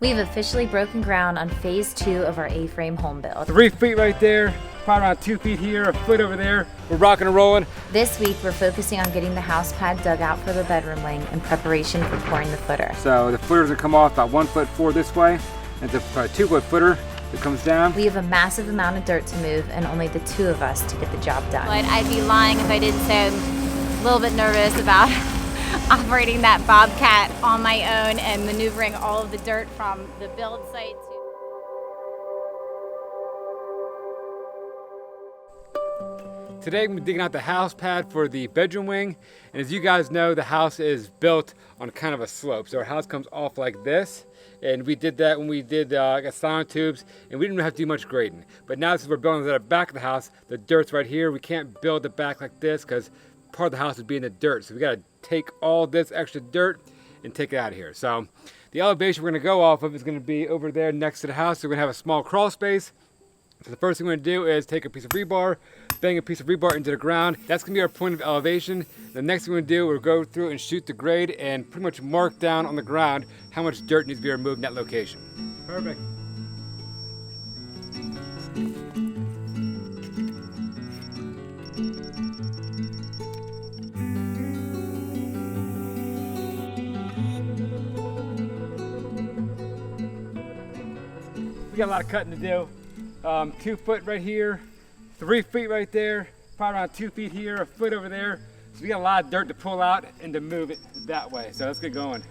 We've officially broken ground on phase 2 of our A-frame home build. 3 feet right there, probably around 2 feet here, a foot over there. We're rocking and rolling. This week, we're focusing on getting the house pad dug out for the bedroom wing in preparation for pouring the footer. So the footers will come off about 1'4" this way, and it's a 2-foot footer that comes down. We have a massive amount of dirt to move and only the two of us to get the job done. But I'd be lying if I didn't say I'm a little bit nervous about operating that Bobcat on my own and maneuvering all of the dirt from the build site to... Today we're digging out the house pad for the bedroom wing, and as you guys know, the house is built on kind of a slope. So our house comes off like this, and we did that when we did got sonotubes, and we didn't have to do much grading. But now since we're building at the back of the house, the dirt's right here. We can't build the back like this because part of the house would be in the dirt. So we gotta take all this extra dirt and take it out of here. So the elevation we're gonna go off of is gonna be over there next to the house. So we're gonna have a small crawl space. So the first thing we're gonna do is take a piece of rebar, bang a piece of rebar into the ground. That's gonna be our point of elevation. The next thing we're gonna do, we'll go through and shoot the grade and pretty much mark down on the ground how much dirt needs to be removed in that location. Perfect. We got a lot of cutting to do. 2 foot right here, 3 feet right there, probably around 2 feet here, a foot over there. So we got a lot of dirt to pull out and to move it that way. So let's get going.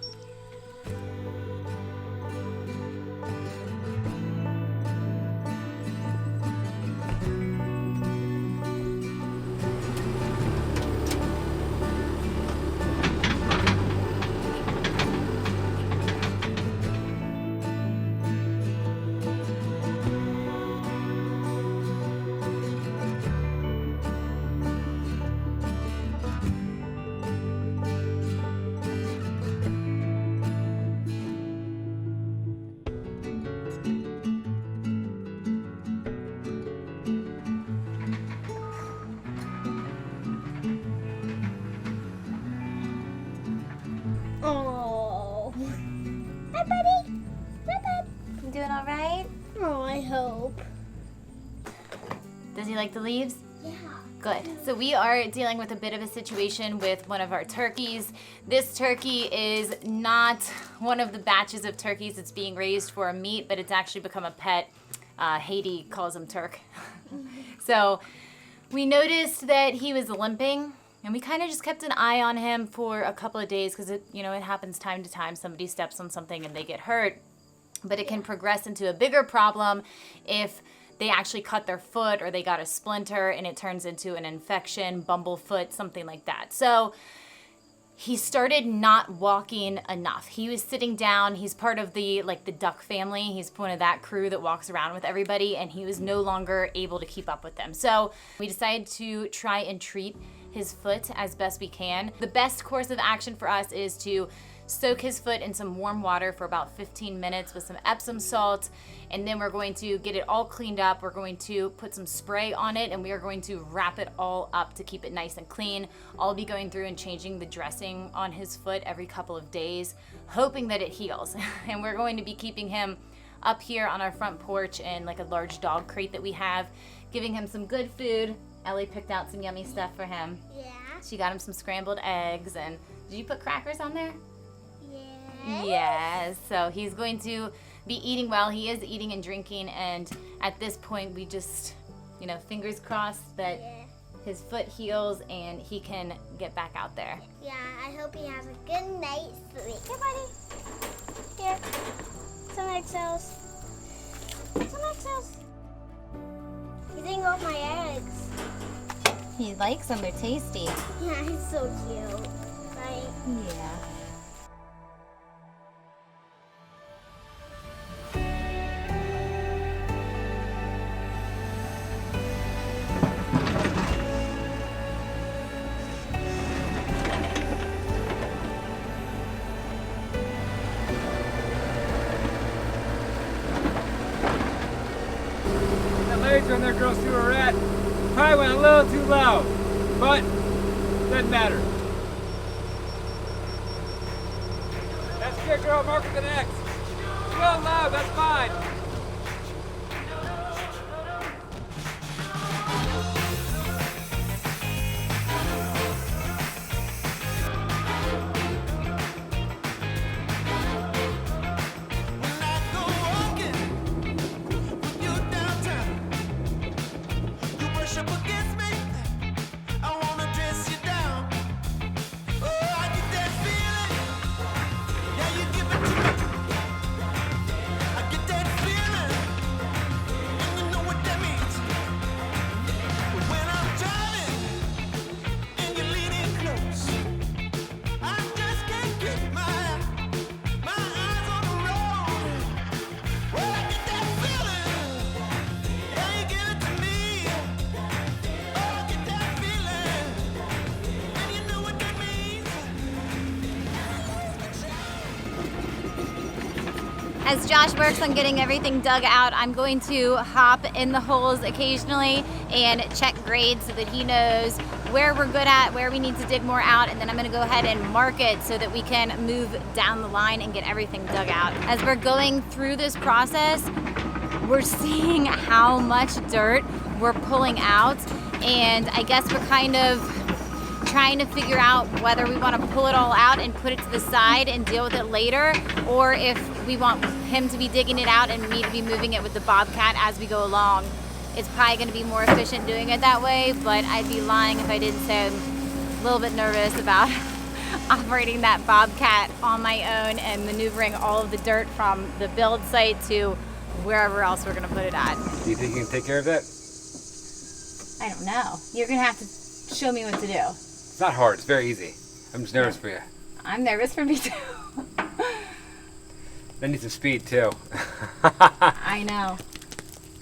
Oh. Hi, buddy. Hi, bud. You doing all right? Oh, I hope. Does he like the leaves? Yeah. Good. So we are dealing with a bit of a situation with one of our turkeys. This turkey is not one of the batches of turkeys that's being raised for meat, but it's actually become a pet. Haiti calls him Turk. So we noticed that he was limping, and we kind of just kept an eye on him for a couple of days because it happens time to time. Somebody steps on something and they get hurt, but it can progress into a bigger problem if they actually cut their foot or they got a splinter and it turns into an infection, bumblefoot, something like that. So he started not walking enough. He was sitting down. He's part of the duck family. He's one of that crew that walks around with everybody, and he was no longer able to keep up with them. So we decided to try and treat his foot as best we can. The best course of action for us is to soak his foot in some warm water for about 15 minutes with some Epsom salt, and then we're going to get it all cleaned up. We're going to put some spray on it, and we are going to wrap it all up to keep it nice and clean. I'll be going through and changing the dressing on his foot every couple of days, hoping that it heals. And we're going to be keeping him up here on our front porch in like a large dog crate that we have, giving him some good food. Ellie picked out some yummy stuff for him. Yeah. She got him some scrambled eggs, and did you put crackers on there? Yeah. Yes. So he's going to be eating well. He is eating and drinking, and at this point we just, fingers crossed that his foot heals and he can get back out there. Yeah, I hope he has a good night's sleep. Here, buddy. Here. Some eggshells. Some eggshells. He's eating all my eggs. He likes them. They're tasty. Yeah, he's so cute. Right? Yeah. That laser on there, girl, see where we're at. Probably went a little too low, but doesn't matter. That's good, girl. Mark for the next. little low, that's fine. When I go walking with you downtown, you brush up against me. I wanna dress you down. Oh, I get that feeling. Yeah, you give it to me. I get that feeling, and you know what that means. When I'm driving and you're leaning close, I just can't keep my eyes on the road. Well, I get that feeling. Yeah, you give it to me. Oh, I get that feeling, and you know what that means. As Josh works on getting everything dug out, I'm going to hop in the holes occasionally and check grades so that he knows where we're good at, where we need to dig more out, and then I'm gonna go ahead and mark it so that we can move down the line and get everything dug out. As we're going through this process, we're seeing how much dirt we're pulling out, and I guess we're kind of trying to figure out whether we want to pull it all out and put it to the side and deal with it later, or if we want him to be digging it out and me to be moving it with the Bobcat as we go along. It's probably going to be more efficient doing it that way, but I'd be lying if I didn't say I'm a little bit nervous about operating that Bobcat on my own and maneuvering all of the dirt from the build site to wherever else we're going to put it at. Do you think you can take care of that? I don't know. You're going to have to show me what to do. It's not hard, it's very easy. I'm just nervous for you. I'm nervous for me too. I need some speed too. I know.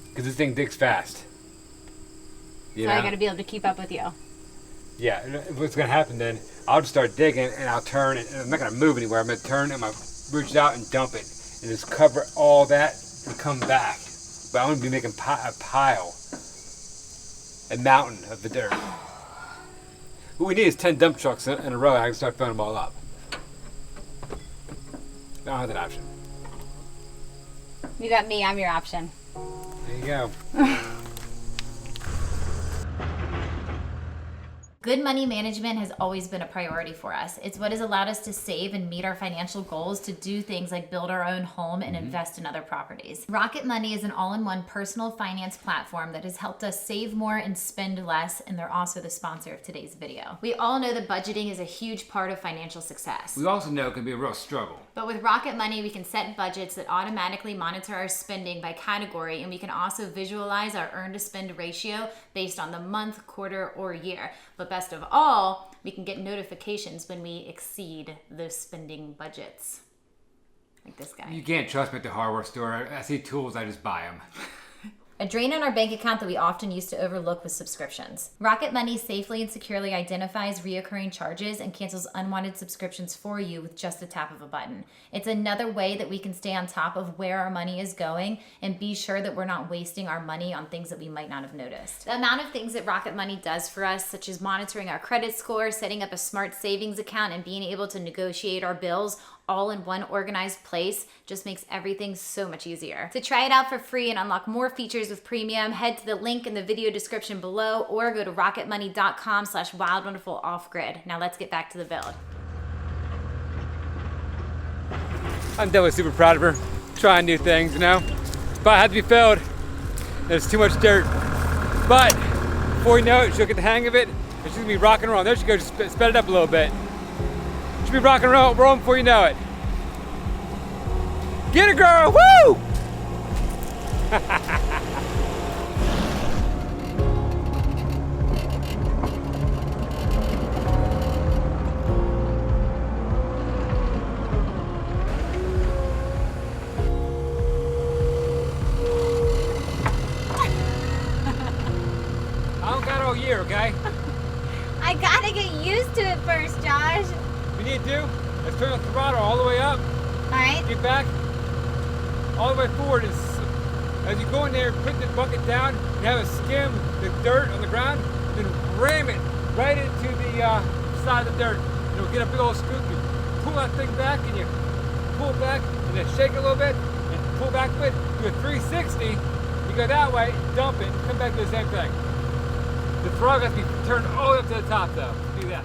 Because this thing digs fast. You So know? I got to be able to keep up with you. Yeah, and what's gonna happen then, I'll just start digging and I'll turn and I'm not gonna move anywhere. I'm gonna turn and I'm gonna reach out and dump it and just cover all that and come back. But I'm gonna be making a pile, a mountain of the dirt. What we need is 10 dump trucks in a row and I can start filling them all up. I don't have that option. You got me, I'm your option. There you go. Good money management has always been a priority for us. It's what has allowed us to save and meet our financial goals to do things like build our own home and invest in other properties. Rocket Money is an all-in-one personal finance platform that has helped us save more and spend less, and they're also the sponsor of today's video. We all know that budgeting is a huge part of financial success. We also know it can be a real struggle. But with Rocket Money, we can set budgets that automatically monitor our spending by category, and we can also visualize our earn to spend ratio based on the month, quarter, or year. But best of all, we can get notifications when we exceed those spending budgets. Like this guy. You can't trust me at the hardware store. I see tools, I just buy them. A drain on our bank account that we often used to overlook with subscriptions. Rocket Money safely and securely identifies reoccurring charges and cancels unwanted subscriptions for you with just the tap of a button. It's another way that we can stay on top of where our money is going and be sure that we're not wasting our money on things that we might not have noticed. The amount of things that Rocket Money does for us, such as monitoring our credit score, setting up a smart savings account, and being able to negotiate our bills all in one organized place, just makes everything so much easier. To try it out for free and unlock more features with Premium, head to the link in the video description below or go to rocketmoney.com/wildwonderfuloffgrid. Now let's get back to the build. I'm definitely super proud of her, trying new things, you know? But it had to be filled. There's too much dirt. But before you know it, she'll get the hang of it, and she's gonna be rocking and rolling. There she goes, just sped it up a little bit. She'll be rocking and rolling before you know it. Get it, girl, woo! I don't got all year, okay? I gotta get used to it first, Josh. We need to, let's turn the throttle all the way up. All right. Get back, all the way forward. As you go in there, put the bucket down, you have it skim the dirt on the ground, then ram it right into the side of the dirt. You'll get a big old scoop, you pull that thing back, and you pull it back, and then shake it a little bit, backflip, do a 360, you go that way, dump it, come back to the same thing. The frog has to be turned all the way up to the top though, do that.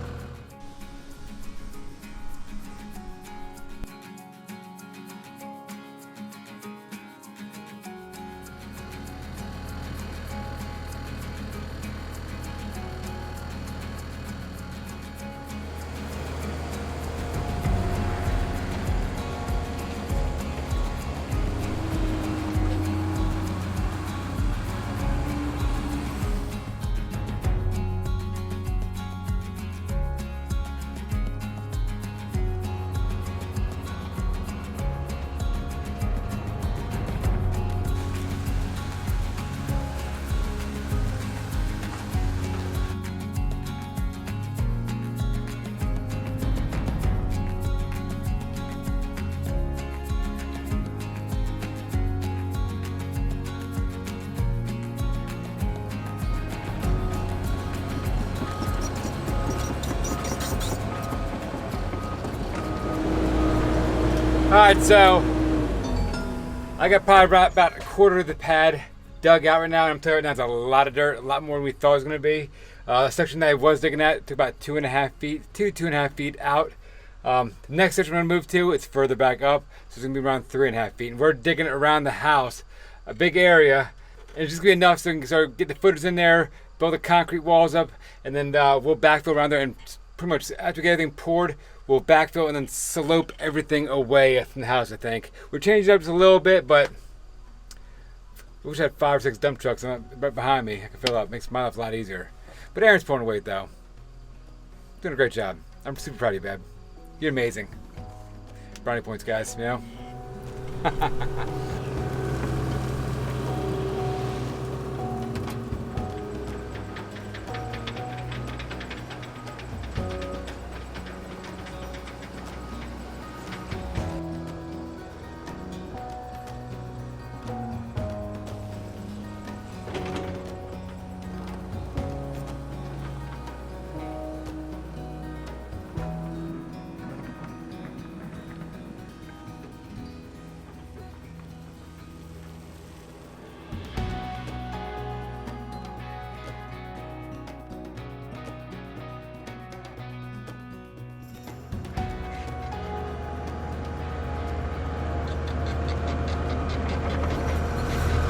Alright, so I got probably about a quarter of the pad dug out right now, and I'm telling you right now it's a lot of dirt, a lot more than we thought it was going to be. The section that I was digging at took about 2.5 feet, 2.5 feet out. The next section we're going to move to, it's further back up, so it's going to be around 3.5 feet. And we're digging around the house, a big area, and it's just going to be enough so we can start get the footers in there, build the concrete walls up, and then we'll backfill around there, and pretty much after we get everything poured, we'll backfill and then slope everything away from the house, I think. We're changing it up just a little bit, but I wish I had 5 or 6 dump trucks right behind me. I can fill up. Makes my life a lot easier. But Aaron's pulling weight, though. Doing a great job. I'm super proud of you, babe. You're amazing. Brownie points, guys, you know?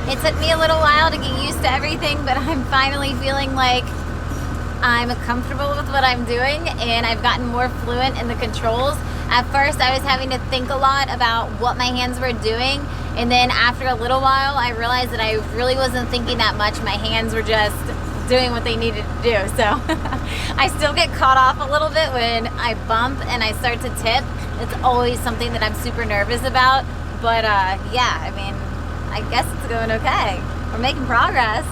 It took me a little while to get used to everything, but I'm finally feeling like I'm comfortable with what I'm doing, and I've gotten more fluent in the controls. At first, I was having to think a lot about what my hands were doing, and then after a little while, I realized that I really wasn't thinking that much. My hands were just doing what they needed to do. So I still get caught off a little bit when I bump and I start to tip. It's always something that I'm super nervous about, but yeah, I mean, I guess it's going okay. We're making progress.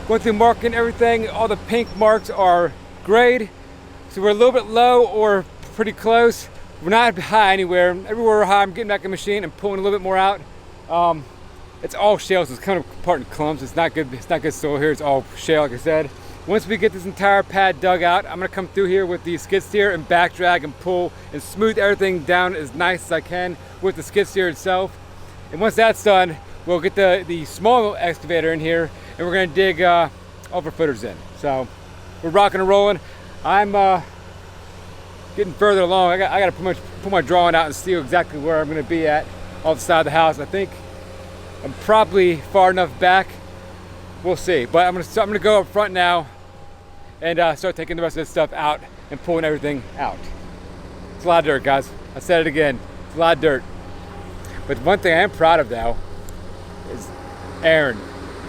Going through marking everything, all the pink marks are grade. So we're a little bit low or pretty close. We're not high anywhere. Everywhere we're high, I'm getting back in the machine and pulling a little bit more out. It's all shale, so it's kind of part in clumps. It's not good soil here. It's all shale, like I said. Once we get this entire pad dug out, I'm gonna come through here with the skid steer and back drag and pull and smooth everything down as nice as I can with the skid steer itself. And once that's done, we'll get the small excavator in here and we're gonna dig all of our footers in. So we're rocking and rolling. I'm getting further along. I gotta pretty much put my drawing out and see exactly where I'm gonna be at off the side of the house. I think I'm probably far enough back. We'll see. But I'm gonna go up front now and start taking the rest of this stuff out and pulling everything out. It's a lot of dirt, guys. I said it again. It's a lot of dirt. But one thing I am proud of, though, is Erin.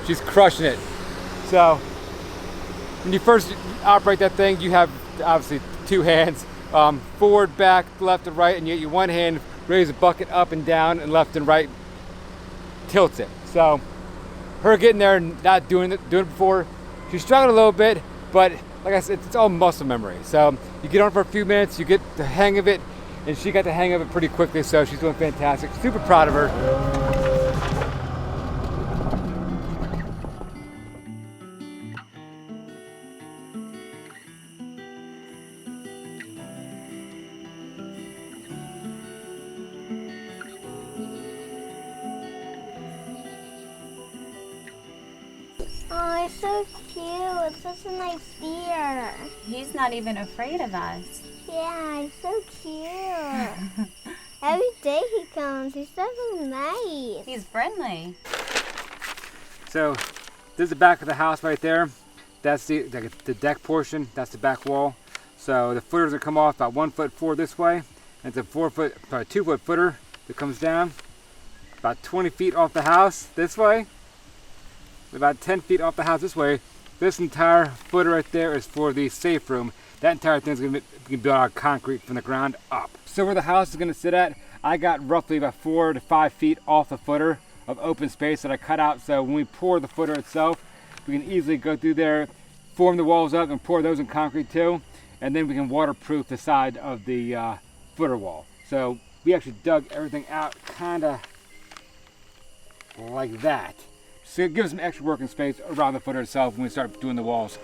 She's crushing it. So when you first operate that thing, you have obviously two hands, forward, back, left and right, and yet your one hand raises the bucket up and down, and left and right tilts it. So her getting there and not doing it before, she struggled a little bit, but like I said, it's all muscle memory. So you get on for a few minutes, you get the hang of it, and she got the hang of it pretty quickly, so she's doing fantastic. Super proud of her. Oh, he's so cute. Such a nice deer. He's not even afraid of us. Yeah, he's so cute. Every day he comes. He's so nice. He's friendly. So this is the back of the house right there. That's the deck portion. That's the back wall. So the footers will come off about 1 foot forward this way. And it's a 2 foot footer that comes down about 20 feet off the house this way. About 10 feet off the house this way. This entire footer right there is for the safe room. That entire thing is going to be built out of concrete from the ground up. So where the house is going to sit at, I got roughly about 4 to 5 feet off the footer of open space that I cut out. So when we pour the footer itself, we can easily go through there, form the walls up, and pour those in concrete too. And then we can waterproof the side of the footer wall. So we actually dug everything out kind of like that. So it gives some extra working space around the footer itself when we start doing the walls.